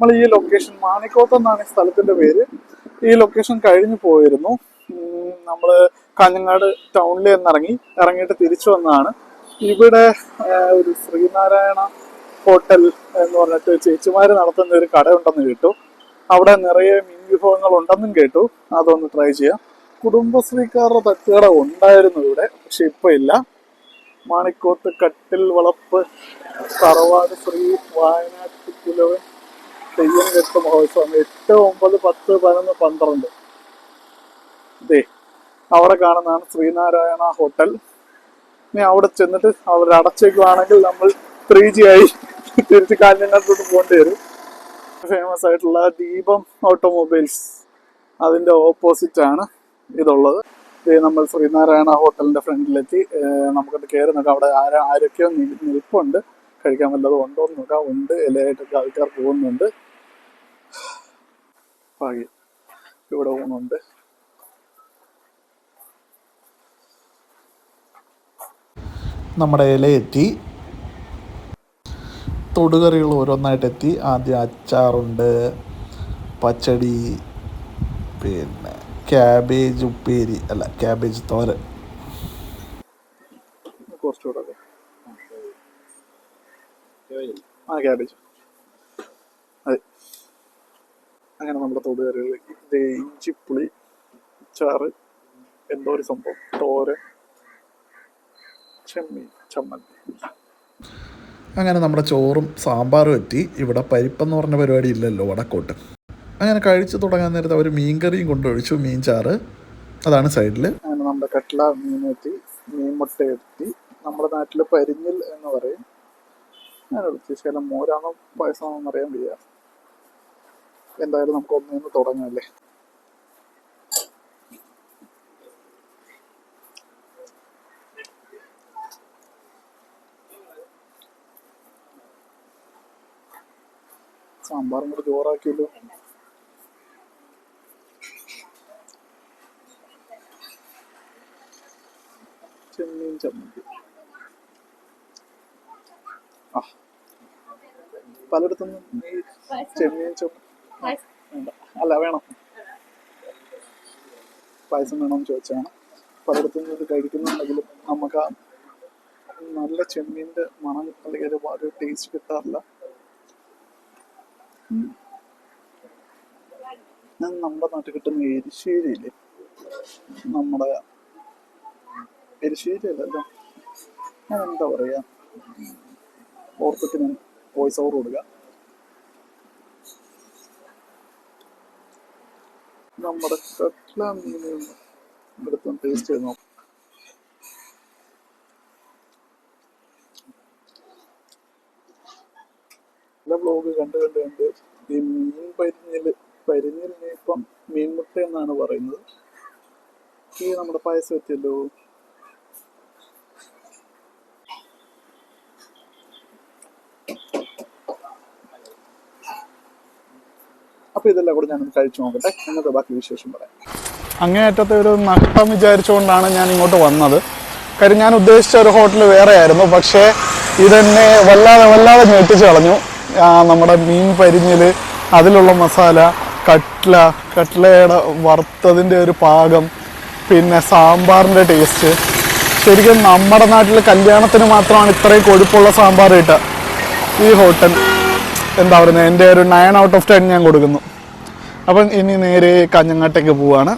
നമ്മൾ ഈ ലൊക്കേഷൻ മാണിക്കോത്ത് എന്നാണ് ഈ സ്ഥലത്തിന്റെ പേര്. ഈ ലൊക്കേഷൻ കഴിഞ്ഞു പോയിരുന്നു. നമ്മൾ കാഞ്ഞങ്ങാട് ടൗണിൽ നിന്ന് ഇറങ്ങിയിട്ട് തിരിച്ചു വന്നതാണ്. ഇവിടെ ഒരു ശ്രീനാരായണ ഹോട്ടൽ എന്ന് പറഞ്ഞിട്ട് ചേച്ചിമാര് നടത്തുന്ന ഒരു കടയുണ്ടെന്ന് കേട്ടു. അവിടെ നിറയെ മീൻ വിഭവങ്ങൾ ഉണ്ടെന്നും കേട്ടു. അതൊന്ന് ട്രൈ ചെയ്യാം. കുടുംബശ്രീക്കാരുടെ തട്ടുകട ഉണ്ടായിരുന്നു ഇവിടെ, പക്ഷെ ഇപ്പൊ ഇല്ല. മാണിക്കോത്ത് കട്ടിൽ വളപ്പ് തറവാട് ശ്രീ വയനാട്ട് പുലവൻ തെയ്യം കെട്ട് മഹോത്സവം 8, 9, 10, 11, 12. ഇതേ അവിടെ കാണുന്നതാണ് ശ്രീനാരായണ ഹോട്ടൽ. ഇനി അവിടെ ചെന്നിട്ട് അവർ അടച്ചേക്കുവാണെങ്കിൽ നമ്മൾ 3G ആയി തിരിച്ച് കാഞ്ഞങ്ങാട്ടോട്ട് പോകേണ്ടി വരും. ഫേമസ് ആയിട്ടുള്ള ദീപം ഓട്ടോമൊബൈൽസ് അതിന്റെ ഓപ്പോസിറ്റ് ആണ് ഇതുള്ളത്. നമ്മൾ ശ്രീനാരായണ ഹോട്ടലിന്റെ ഫ്രണ്ടിലെത്തി. നമുക്കത് കയറി നോക്കാം. അവിടെ ആരൊക്കെയോ നിൽപ്പുണ്ട്. കഴിക്കാൻ വല്ലതും ഉണ്ടോ എന്ന് നോക്കാം. ഉണ്ട്, ഇലയായിട്ടൊക്കെ ആൾക്കാർ പോകുന്നുണ്ട്. ഇവിടെ ഊണുണ്ട്. നമ്മുടെ ഇല എത്തി, തൊടുകറികൾ ഓരോന്നായിട്ട് എത്തി. ആദ്യം അച്ചാറുണ്ട്, പച്ചടി, പിന്നെ ക്യാബേജ് ഉപ്പേരി, അല്ല ക്യാബേജ് തോരൻ. കുറച്ചുകൂടെ ക്യാബേജ്. അതെ, അങ്ങനെ നമ്മുടെ തൊടുകറികളിലേക്ക് ഇഞ്ചിപ്പുളി ചാറ്, എന്തോ ഒരു സംഭവം, തോരൻ, ചെമ്മീൻ, ചമ്മന്തി. അങ്ങനെ നമ്മുടെ ചോറും സാമ്പാറും എത്തി. ഇവിടെ പരിപ്പെന്ന് പറഞ്ഞ പരിപാടി ഇല്ലല്ലോ വടക്കോട്ട്. അങ്ങനെ കഴിച്ചു തുടങ്ങാൻ നേരത്തെ അവർ മീൻകറിയും കൊണ്ടൊഴിച്ചു, മീൻ ചാറ്. അതാണ് സൈഡിൽ. അങ്ങനെ നമ്മുടെ കട്ട്ല മീൻ എത്തി, മീൻ മുട്ട എത്തി. നമ്മുടെ നാട്ടിൽ പരിഞ്ഞിൽ എന്ന് പറയും. അങ്ങനെ ശകലം മോരാണോ പായസമാണോ എന്നറിയാൻ വയ്യ. എന്തായാലും നമുക്ക് ഒന്നേന്ന് തുടങ്ങാല്ലേ. സാമ്പാറും കൂടെ ചോറാക്കിയല്ലോ. ചെമ്മീൻ ചമ്മന്തി. പലയിടത്തൊന്നും ഈ ചെമ്മീൻ അല്ല വേണം, പായസം വേണമെന്ന് ചോദിച്ചാണ്. പലയിടത്തുനിന്ന് ഇത് കഴിക്കുന്നുണ്ടെങ്കിലും നമുക്ക് ആ നല്ല ചെമ്മീൻ്റെ മണം അല്ലെങ്കിൽ ഒരു ടേസ്റ്റ് കിട്ടാറില്ല. ഞാൻ നമ്മുടെ നാട്ടിൽ കിട്ടുന്ന എരിശ്ശേരിയില്ലേ, നമ്മുടെ എരിശ്ശേരി അല്ലല്ലോ, ഞാൻ എന്താ പറയുക, ഓർത്തിട്ട് ഞാൻ വോയിസ് ഓവർ കൊടുക്കുക. നമ്മുടെ കട്ട്ല മീൻ എടുത്തും ടേസ്റ്റ് ചെയ്ത് നോക്കാം. എല്ലാ ബ്ലോഗ് കണ്ട് ഈ മീൻ പരിഞ്ഞിലിനെ ഇപ്പം മീൻമുട്ട എന്നാണ് പറയുന്നത്. ഈ നമ്മുടെ പായസം എത്തിയല്ലോ. അപ്പൊ ഇതെല്ലാം കൂടെ ഞാനൊന്ന് കഴിച്ചു നോക്കട്ടെ, എന്നിട്ട് ബാക്കി വിശേഷം പറയാം. അങ്ങേയറ്റത്തെ ഒരു നഷ്ടം വിചാരിച്ചുകൊണ്ടാണ് ഞാൻ ഇങ്ങോട്ട് വന്നത്. കാര്യം ഞാൻ ഉദ്ദേശിച്ച ഒരു ഹോട്ടൽ വേറെ ആയിരുന്നു. പക്ഷേ ഇതെന്നെ വല്ലാതെ ഞെട്ടിച്ച് കളഞ്ഞു. നമ്മുടെ മീൻ പരിഞ്ഞിൽ, അതിലുള്ള മസാല, കട്ട്ലയുടെ വറുത്തതിൻ്റെ ഒരു പാകം, പിന്നെ സാമ്പാറിൻ്റെ ടേസ്റ്റ്. ശരിക്കും നമ്മുടെ നാട്ടിൽ കല്യാണത്തിന് മാത്രമാണ് ഇത്രയും കൊഴുപ്പുള്ള സാമ്പാർ കിട്ടുക. ഈ ഹോട്ടൽ എന്താ പറയുന്നത്, എൻ്റെ ഒരു 9 out of 10 ഞാൻ കൊടുക്കുന്നു. അപ്പം ഇനി നേരെ കാഞ്ഞങ്ങാട്ടേക്ക് പോവാണ്.